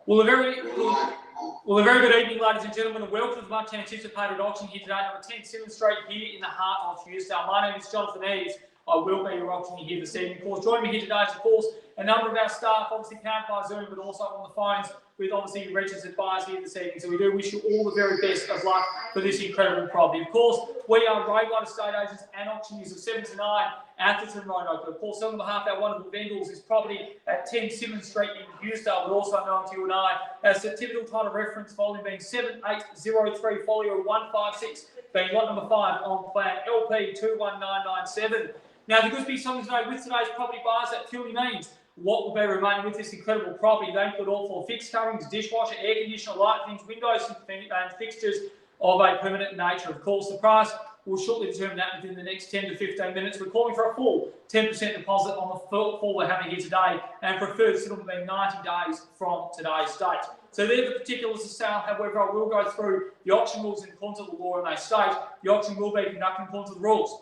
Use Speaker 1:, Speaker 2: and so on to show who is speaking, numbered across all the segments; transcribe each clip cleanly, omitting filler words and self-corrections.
Speaker 1: Well, a very good evening, ladies and gentlemen, and welcome to the much anticipated auction here today, number 10 Simmonds Street, here in the heart of Hughesdale. My name is Jonathan Eves. I will be your auctioneer here this evening. Of course, joining me here today is, of course, a number of our staff, obviously counted by Zoom, but also on the phones with obviously registered buyers here this evening. So we do wish you all the very best of luck for this incredible property. Of course, we are grade-one estate agents and auctioneers of 7 to 9 Atherton Road. Of course, on behalf of our wonderful vendors, this property at 10 Simmonds Street in Hughesdale, but also known to you and I as the typical title reference volume being 7803, folio 156, being lot number 5 on plan LP 21997. Now, the good big song today with today's property buyers, that purely means what will be remaining with this incredible property. They include all 4 fixed coverings, dishwasher, air conditioner, light things, windows and fixtures of a permanent nature. Of course, the price will shortly determine that within the next 10 to 15 minutes. We're calling for a full 10% deposit on the fall we're having here today, and preferred settlement being 90 days from today's date. So they're the particulars of sale. However, I will go through the auction rules in accordance with the law, and they state the auction will be conducted in accordance with the rules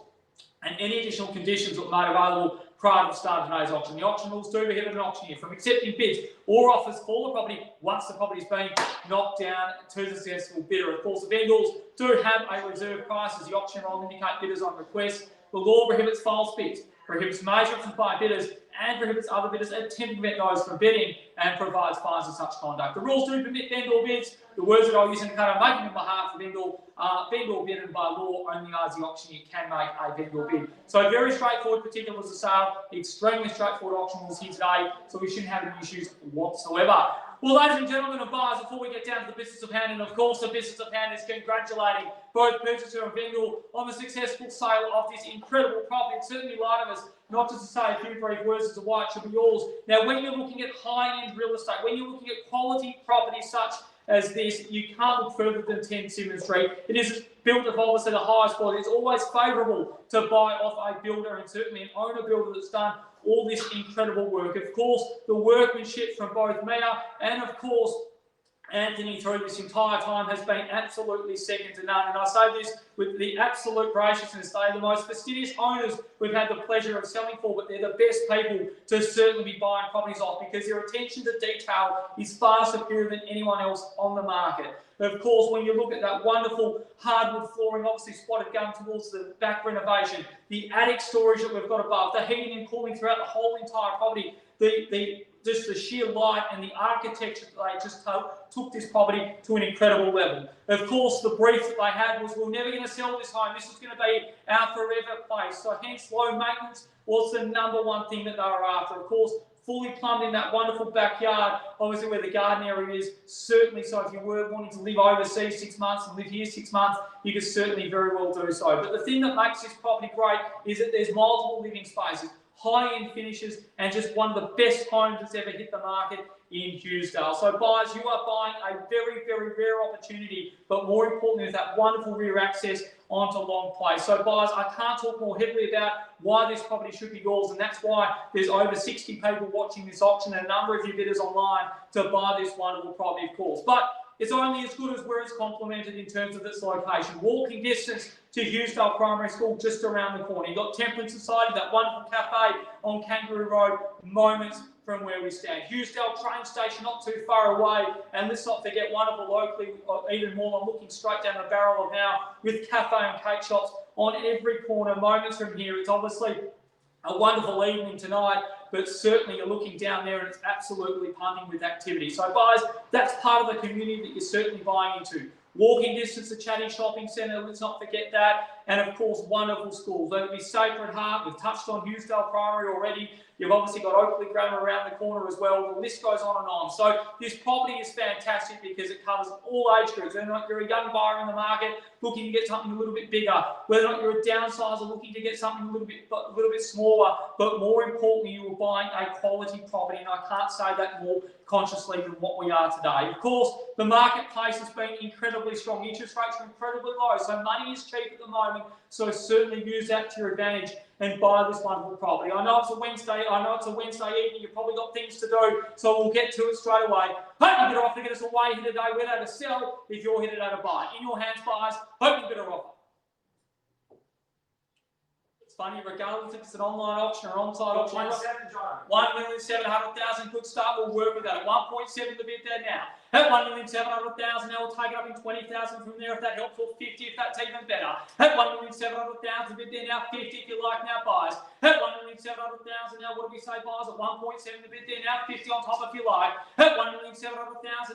Speaker 1: and any additional conditions that are made available prior to the start of today's auction. The auction rules do prohibit an auctioneer from accepting bids or offers for the property once the property has been knocked down to the successful bidder. Of course, the vendors do have a reserve price, as the auction will indicate bidders on request. The law prohibits false bids, prohibits major options by bidders, and prohibits other bidders attempting to prevent those from bidding, and provides fines for such conduct. The rules do permit vendor bids. The words that I'll use in the code making on behalf of the vendor are vendor bid, and by law only as the auctioneer can make a vendor bid. So very straightforward particulars of sale, extremely straightforward auction rules here today, so we shouldn't have any issues whatsoever. Well, ladies and gentlemen and buyers, before we get down to the business of hand, and of course the business of hand is congratulating both purchaser and vendor on the successful sale of this incredible property. It's certainly light of us not just to say a few brief words as to why it should be yours. Now, when you're looking at high-end real estate, when you're looking at quality property such as this, you can't look further than 10 Simmonds Street. It is built of obviously the highest quality. It's always favourable to buy off a builder, and certainly an owner builder that's done all this incredible work. Of course, the workmanship from both Mia and, of course, Anthony through this entire time has been absolutely second to none. And I say this with the absolute graciousness. They are the most fastidious owners we've had the pleasure of selling for, but they're the best people to certainly be buying properties off, because their attention to detail is far superior than anyone else on the market. Of course, when you look at that wonderful hardwood flooring, obviously spotted going towards the back renovation, the attic storage that we've got above, the heating and cooling throughout the whole entire property, just the sheer light and the architecture that they just took this property to an incredible level. Of course, the brief that they had was, we're never going to sell this home. This is going to be our forever place. So hence, low maintenance was the number one thing that they were after. Of course, fully plumbed in that wonderful backyard, obviously where the garden area is, certainly. So if you were wanting to live overseas 6 months and live here 6 months, you could certainly very well do so. But the thing that makes this property great is that there's multiple living spaces, high-end finishes, and just one of the best homes that's ever hit the market in Hughesdale. So buyers, you are buying a very, very rare opportunity, but more importantly, with that wonderful rear access onto Long Place. So buyers, I can't talk more heavily about why this property should be yours, and that's why there's over 60 people watching this auction and a number of you bidders online to buy this wonderful property, of course. But it's only as good as where it's complemented in terms of its location. Walking distance to Hughesdale Primary School, just around the corner. You've got Temperance Society, that wonderful cafe on Kangaroo Road, moments from where we stand. Hughesdale train station not too far away, and let's not forget wonderful locally, even more, I'm looking straight down the barrel of now, with cafe and cake shops on every corner, moments from here. It's obviously a wonderful evening tonight, but certainly you're looking down there and it's absolutely pumping with activity. So guys, that's part of the community that you're certainly buying into. Walking distance to Chatty Shopping Centre, let's not forget that. And of course, wonderful schools. Whether it be Sacred Heart, we've touched on Hughesdale Primary already. You've obviously got Oakley Grammar around the corner as well. The list goes on and on. So this property is fantastic because it covers all age groups. Whether or not you're a young buyer in the market looking to get something a little bit bigger, whether or not you're a downsizer looking to get something a little bit smaller, but more importantly, you are buying a quality property, and I can't say that more consciously than what we are today. Of course, the marketplace has been incredibly strong. Interest rates are incredibly low, so money is cheap at the moment. So certainly use that to your advantage and buy this wonderful property. I know it's a Wednesday evening. You've probably got things to do, so we'll get to it straight away. Hope you better off to get us away here today. We're there to sell if you're here today to buy. In your hands, buyers. Hope you better off. It's funny, regardless if it's an online auction or on-site auction. 1,700,000, good start. We'll work with that. At 1.7 the bid there now. At 1,700,000, now we'll take it up in 20,000 from there if that helps, or 50 if that's even better. At 1,700,000 bid there now, 50 if you like now, buyers. At 1,700,000 now, what do we say, buyers? At 1.7 the bid there now, 50 on top if you like. At 1,700,000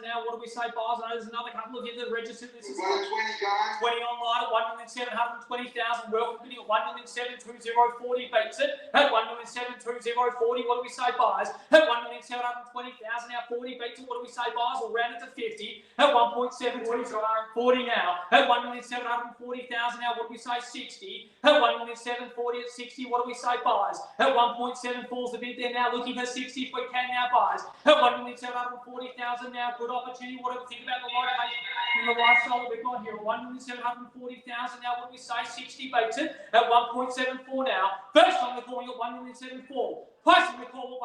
Speaker 1: now, what do we say, buyers? I know there's another couple of you that registered. This is 20 online at 1,720,000. Welcome bidding at 1,720,40 beats it. At 1,720,40, what do we say, buyers? At 1,720,000 now, 40 beats it. What do we say, buyers? We'll round it to 50. At 1.740 now. At 1,740,000 now, what do we say? 60. At 1,740 at 60, what do we say, buyers? At 1.74 the bid there now, looking for 60 if we can now, buyers. At 1,740,000 now, good opportunity. What do we think about the location and the lifestyle that we've got here? At 1,740,000 now, what do we say? 60 beats it. At 1.74 now. First time we're calling at 1,740,000. Placing the call at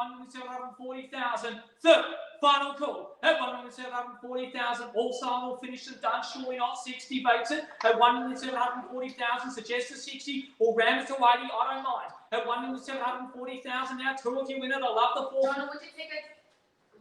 Speaker 1: 1,740,000. Third, final call at 1,740,000. All sale, all finished and done. Surely not 60 beats it. At 1,740,000, suggest a 60 or round it to 80. I don't mind. At 1,740,000 now, two of you win it. I love the four.
Speaker 2: Donna,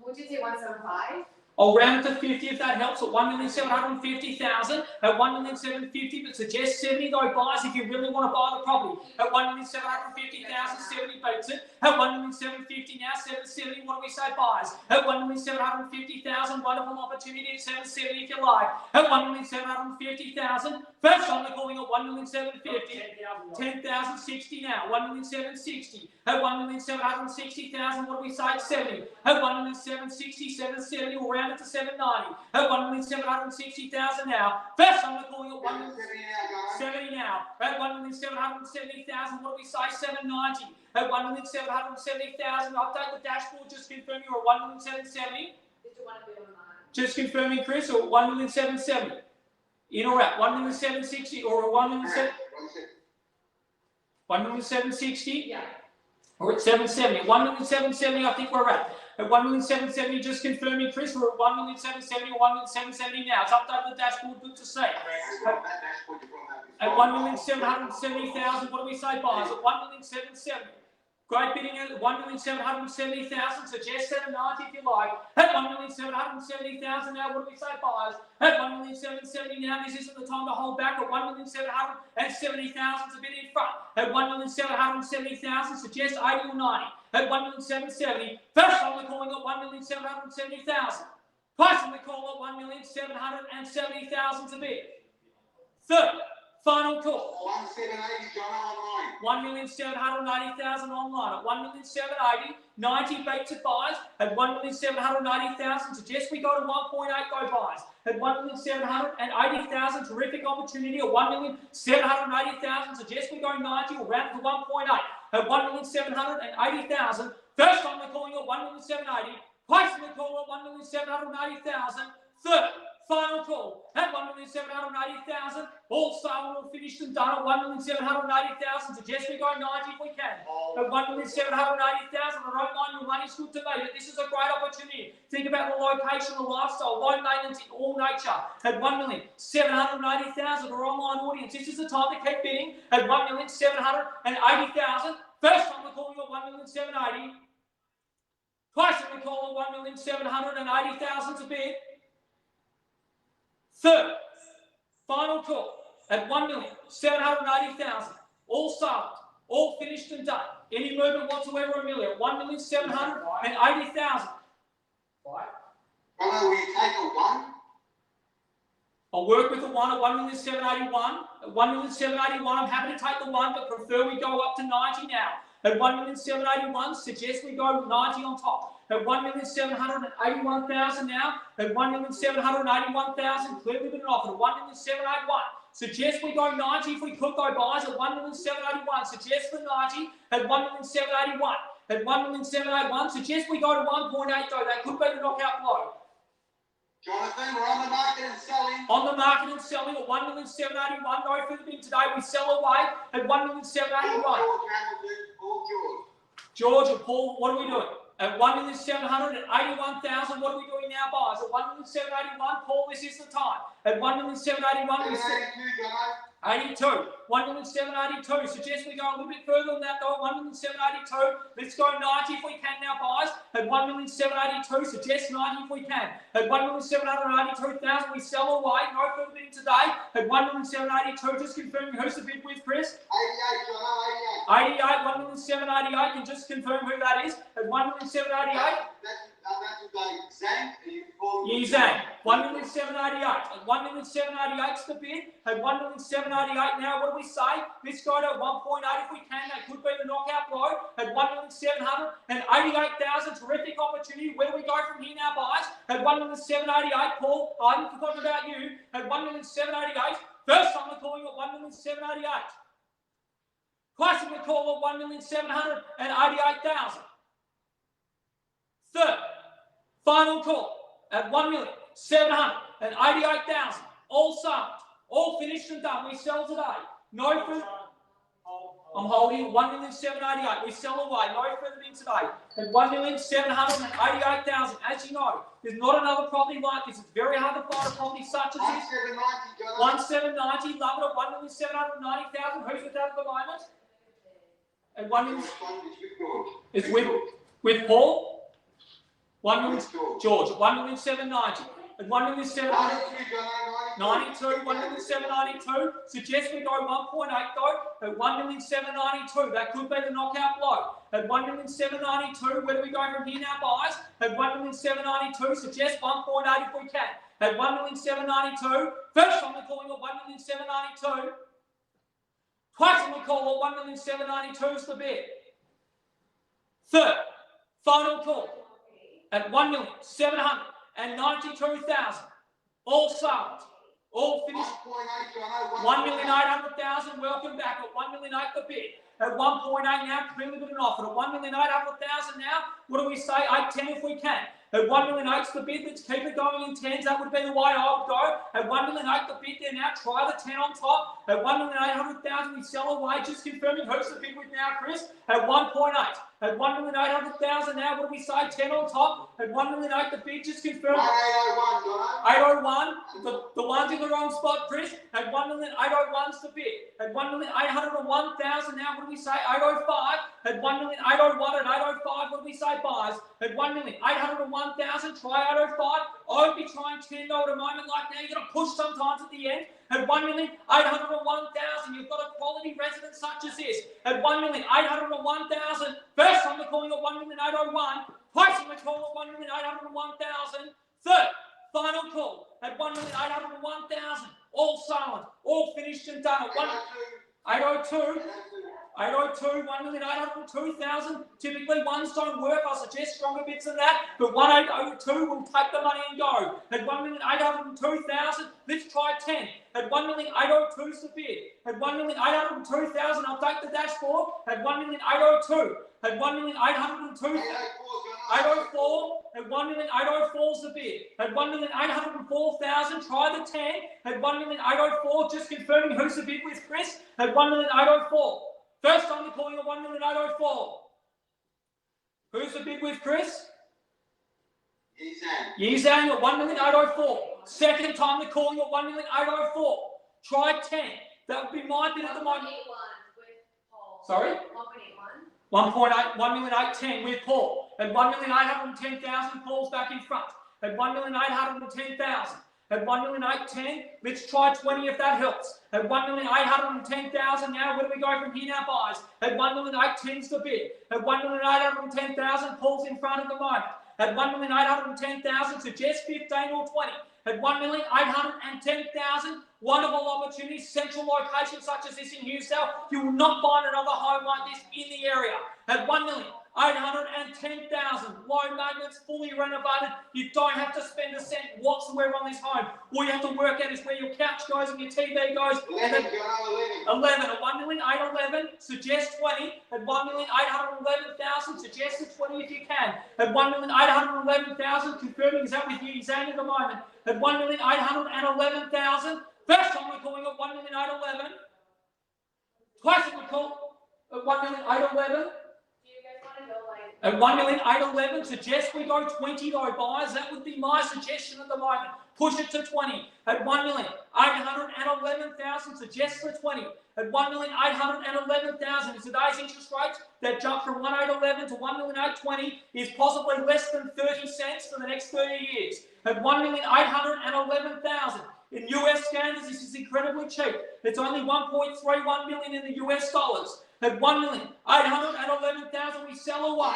Speaker 2: would you say 175?
Speaker 1: I'll round it to 50 if that helps. At 1,750,000. At 1,750,000, but suggest 70 though, buyers, if you really want to buy the property. At 1,750,000, 70 beats it. At 1,750,000 now, 770. What do we say, buyers? At 1,750,000, wonderful opportunity at 770 if you like. At 1,750,000. First time they're calling at 1,750,000. 10,060 now. 1,760,000. At 1,760,000, what do we say? 70. At 1,760,000, 770. We'll round it to 790. At 1,760,000 now. First time we're calling at 1,770 now. At 1,770,000, what do we say? 790. At 1,770,000, update the dashboard, just confirming you're at 1,770,000.
Speaker 2: Did you want to bid on that?
Speaker 1: Just confirming, Chris, or 1,770,000. In or out? 1,760,000 or 1,760,000?
Speaker 2: Yeah.
Speaker 1: We're at 770. 1,770,000, I think we're at. At 1,770,000, just confirming, Chris, we're at 1,770,000 or 1,770,000 now. It's updated the dashboard, good to see. At 1,770,000, what do we say, buyers? At 1,770,000. Great bidding at 1,770,000. Suggest 790 if you like. At 1,770,000 now, what do we say, buyers? At 1,770,000 now, this isn't the time to hold back. At 1,770,000 is a bit in front. At 1,770,000, suggest 80 or 90. At 1,770,000. First time we're calling at 1,770,000. Placing the call at 1,770,000 to bid. Third, final call. 1,780,000 online. At 1,780,000, 90 beats at buys. At 1,780,000, suggest we go to 1.8 go buys. At 1,780,000, terrific opportunity. At 1,780,000, suggest we go 90 or round to 1.8. At 1,780,000, first time we're calling at 1,780,000, placing the call at 1,780,000. Third, final call at 1,780,000. All sold, all finished and done at 1,780,000. Suggest we go 90 if we can. At 1,780,000, I don't mind, your money's good to me, but this is a great opportunity. Think about the location, the lifestyle, low maintenance in all nature. At 1,780,000 for online audience, this is the time to keep bidding. At 1,780,000, first time we're calling at 1,780,000. Placing the call at 1,780,000 to bid. Third, final call at 1,780,000. All sold, all finished and done. Any movement whatsoever, Amelia? 1,780,000.
Speaker 3: Will you take a one?
Speaker 1: I'll work with the one at 1,781,000. At 1,781,000, I'm happy to take the one, but prefer we go up to 90 now. At 1,781,000, suggest we go 90 on top. At 1,781,000 now. At 1,781,000, clearly been offered. At 1,781,000, suggest we go 90 if we could go buys. At 1,781,000, suggest the 90. At 1,781,000. At 1,781,000, suggest we go to 1.8 though. That could be the knockout blow.
Speaker 3: Jonathan, we're on the market and selling.
Speaker 1: On the market and selling at 1,781,000. No further bid today. We sell away at 1,781,000. George and Paul, what are we doing? At 1,781,000, what are we doing now, buyers? At 1,781,000, Paul, this is the time. at 1,781,000.
Speaker 3: 782, Jono.
Speaker 1: 82, 1,782. Suggest we go a little bit further than that though. 1,782. Let's go 90 if we can now, guys. At 1,782. Suggest 90 if we can. At 1,782,000, we sell away. No further bidding today. At 1,782. Just confirming who's the bid with, Chris.
Speaker 3: 88, Jono, 88.
Speaker 1: 88, 1,788. Can just confirm who that is. At 1,788.
Speaker 3: That's a Zang.
Speaker 1: Yizang, 1,788. At 1,788 is the bid. At 1,788 now, what do we say? Let's go to 1.8 if we can. That could be the knockout blow. At 1,788,000. Terrific opportunity. Where do we go from here now, guys? At 1,788, Paul, I haven't forgotten about you. At 1,788. First time we're calling at 1,788. Twice we're calling at 1,788,000. Third, final call at 1,788,000. All sold, all finished and done. We sell today. No further. I'm holding 1,788,000. We sell away. No further bid today. At 1,788,000. As you know, there's not another property like this. It's very hard to find a property such as this.
Speaker 3: 1790, Jono.
Speaker 1: 1,790. Love it at 1,790,000. Who's with that at the moment? At 1 it's with Paul. 1,000,000 George. 1,790,000. At 1,792. 1,792. Suggest we go 1.8 though. At 1,792. That could be the knockout blow. At 1,792. Where do we go from here now, guys? At 1,792. Suggest 1.8 if we can. At 1,792. First time we're calling at 1,792. Twice time we call at 1,792 is the bid. Third, final call at 1,792,000. All sold, all finished. 1,800,000. Welcome back at 1,800,000 the bid. At 1.8 now, clearly bid an offer. At 1,800,000 now, what do we say? 810 if we can. At 1,800,000 the bid. Let's keep it going in tens. That would be the way I would go. At 1,800,000 the bid there now. Try the 10 on top. At 1,800,000 we sell away. Just confirming who's the bid with now, Chris. At 1.8. At 1,800,000 now, what do we say? 10 on top. At 1,800,000 the bid. Just confirm.
Speaker 3: 801, Jono.
Speaker 1: 801. The one's in the wrong spot, Chris. At 1,801's the bid. At 1,801,000 now, what do we say? 805. At 1,801 at 805, what do we say? Buys. At 1,801,000, try 805. I would be trying 10 though at a moment like now. You've got to push sometimes at the end. At 1,801,000, you've got a quality resident such as this. At 1,801,000, first time we're calling at 1,801,000. Twice time we're calling at 1,801,000. Third, final call at 1,801,000. All silent, all finished and done. At 802. 802, 1,802,000. Typically, ones don't work. I suggest stronger bids than that. But 1,802 will take the money and go. At 1,802,000, let's try 10. At 1,802 is the bid. At 1,802,000, I'll take the dashboard. At 1,802. At 1,802. 804. At 1,804 is the bid. At 1,804,000, try the 10. At 1,804, just confirming who's the bid with, Chris. At 1,804. First time we're calling at 1,804. Who's the bid with, Chris? Yizang at 1,804. Second time we're calling at 1,804. Try 10. That would be my bid at the moment.
Speaker 2: 1.81 with Paul.
Speaker 1: Sorry?
Speaker 2: 1.81.
Speaker 1: 1,810 with Paul. At 1,810,000, Paul's back in front. At 1,810,000. At 1,810,000, let's try 20 if that helps. At 1,810,000 now, where do we go from here now, guys? At 1,810,000's the bid. At 1,810,000, Paul's in front at the moment. At 1,810,000, suggest 15 or 20. At 1,810,000, wonderful opportunity, central location such as this in Hughesdale. You will not find another home like this in the area. At 1,810,000, low maintenance, fully renovated. You don't have to spend a cent whatsoever on this home. All you have to work out is where your couch goes and your TV goes.
Speaker 3: 11,
Speaker 1: 11 at 1,811, suggest 20. At 1,811,000, suggest the 20 if you can. At 1,811,000, confirming is that with you, Zane, at the moment. At 1,811,000, first time we're calling at 1,811. Twice we're calling at 1,811.
Speaker 2: Do you guys want to go like
Speaker 1: At 1,811,000, suggest we go 20 though, buyers. That would be my suggestion at the moment. Push it to 20. At 1,811,000, suggest for 20. At 1,811,000, today's interest rates that jump from 1,811 to 1,820 is possibly less than 30 cents for the next 30 years. At 1,811,000. In US standards, this is incredibly cheap. It's only 1.31 million in the US dollars. At 1,811,000, we sell away.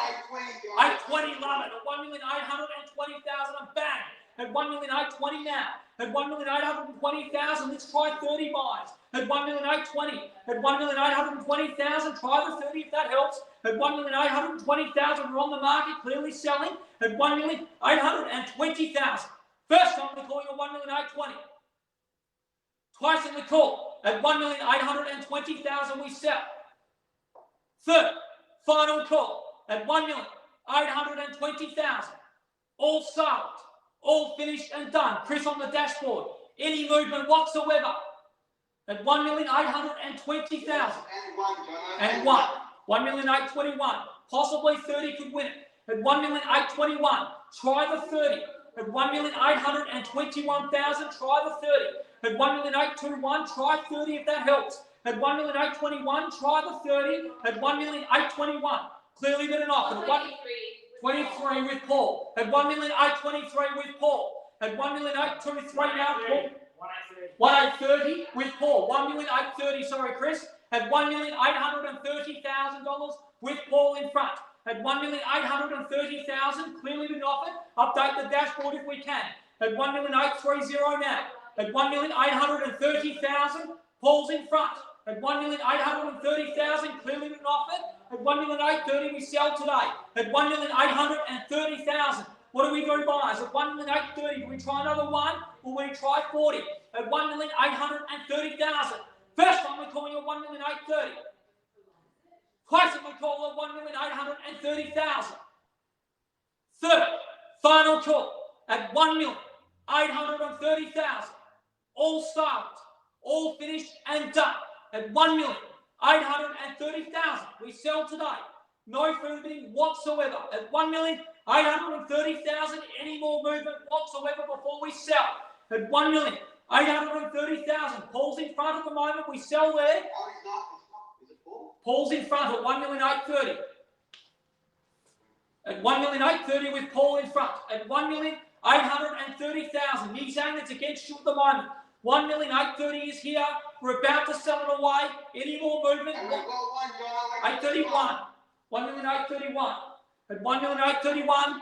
Speaker 1: 820, love it. At 1,820,000, and bang. At 1,820,000 now. At 1,820,000, let's try 30 buys. At 1,820,000. At 1,820,000, try the 30 if that helps. At 1,820,000, we're on the market, clearly selling. At 1,820,000. First time we're calling at 1,820,000. Twice in the call. At 1,820,000, we sell. Third, final call at 1,820,000. All sold, all finished and done. Chris on the dashboard. Any movement whatsoever at 1,820,000. And one. 1,821,000. Possibly 30 could win it. At 1,821,000. Try the 30. At 1,821,000. Try the 30. At 1,821,000. Try 30 if that helps. At 1,821,000, try the 30. At 1,821,000, clearly been an offer. At 1,23 with Paul. At 1,823 with Paul. At 1,823 now, Paul. 1,830 with Paul. 1,830, sorry, Chris. At $1,830,000 with Paul in front. At 1,830,000, clearly been offered. Update the dashboard if we can. At 1,830 now. At 1,830,000, Paul's in front. At 1,830,000, clearly been offered. At 1,830,000, we sell today. At 1,830,000, what do we do, buyers? At 1,830,000, do we try another one or will we try 40? At 1,830,000, first time we're calling at 1,830,000. Twice we call at 1,830,000. Third, final call at 1,830,000. All sold, all finished and done. At 1,830,000, we sell today. No further bidding whatsoever. At 1,830,000, any more movement whatsoever before we sell. At 1,830,000, Paul's in front at the moment. We sell there. Paul's in front at 1,830,000. At 1,830,000 with Paul in front. At 1,830,000. He's saying it's against you at the moment. 1,830,000 is here. We're about to sell it away. Any more movement? 831. 1,831,000. At 1,831,000.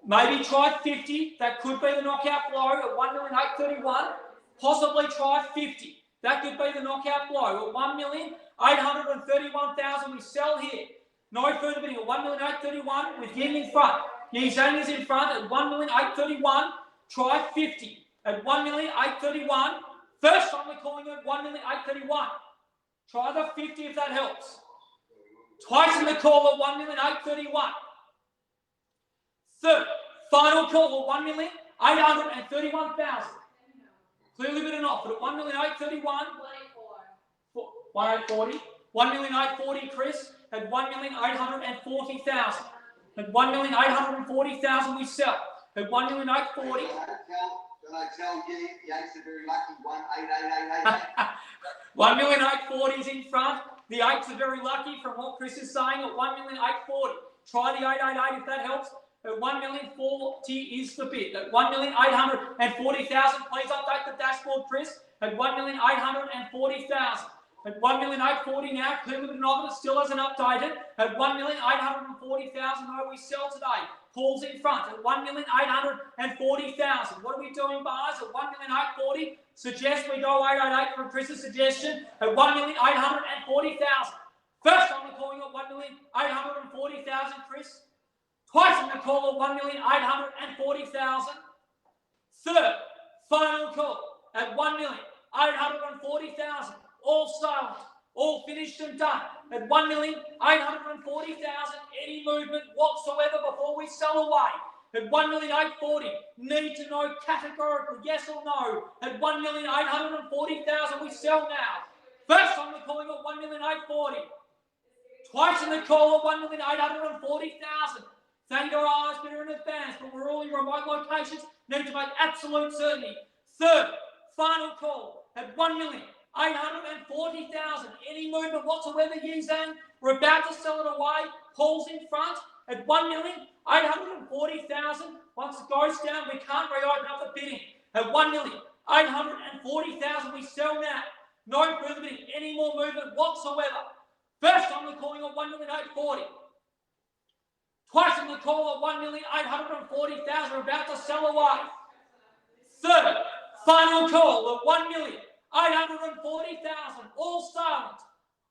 Speaker 1: Maybe try 50. That could be the knockout blow at 1,831,000. Possibly try 50. That could be the knockout blow at 1,831,000. We sell here. No further bidding at 1,831,000 with Ying in front. Ying Zhang is in front at 1,831,000. Try 50. At 1,831,000. First time we're calling it 1,831,000. Try the 50 if that helps. Twice in the call at 1,831,000. Third, final call at 1,831,000. Clearly been an offer at 1,831,000. 1,840. 1,840, Chris. At 1,840,000. At 1,840,000 we sell. At 1,840,000.
Speaker 3: Can I tell you, Yanks are very lucky. 1,888.
Speaker 1: 1,840,000 is in front. The 8s are very lucky from what Chris is saying at 1,840,000. Try the 888 if that helps. At 1,040,000 is the bid. At 1,840,000, please update the dashboard, Chris. At 1,840,000. At 1,840,000 now, clearly been offered, still hasn't updated. At 1,840,000, no, we sell today. Paul's in front at 1,840,000. What are we doing, buyers? At 1,840,000, suggest we go 888 from Chris's suggestion. At 1,840,000. First time we're calling at 1,840,000, Chris. Twice in the call at 1,840,000. Third, final call at 1,840,000. All sold, all finished and done. At 1,840,000. Any movement whatsoever before we sell away. At 1,840,000. Need to know categorically, yes or no. At 1,840,000, we sell now. First time we're calling at 1,840,000. Twice in the call at 1,840,000. Thank your eyes better in advance, but we're all in remote locations. Need to make absolute certainty. Third, final call at 1,840,000. Any movement whatsoever, Hughesdale? We're about to sell it away. Paul's in front at 1,840,000. Once it goes down, we can't reopen up the bidding. At 1,840,000, we sell now. No further bidding. Any more movement whatsoever. First time we're calling at 1,840,000. Twice in the call at 1,840,000. We're about to sell away. Third, final call at 1,840,000. All silent.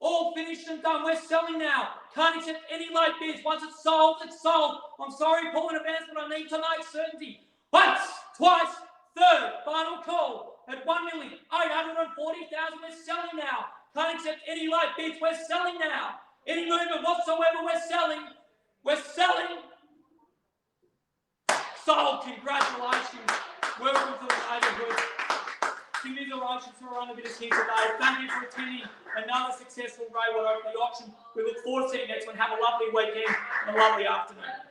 Speaker 1: All finished and done. We're selling now. Can't accept any late bids. Once it's sold, it's sold. I'm sorry, Paul, in advance, but I need to make certainty. Once, twice, third, final call at 1,840,000. We're selling now. Can't accept any late bids. We're selling now. Any movement whatsoever, we're selling. We're selling. Sold. Congratulations. Welcome to the neighbourhood. Congratulations for running a bit of tea today. Thank you for attending another successful Railway Open auction. We look forward to seeing you next one. Have a lovely weekend and a lovely afternoon.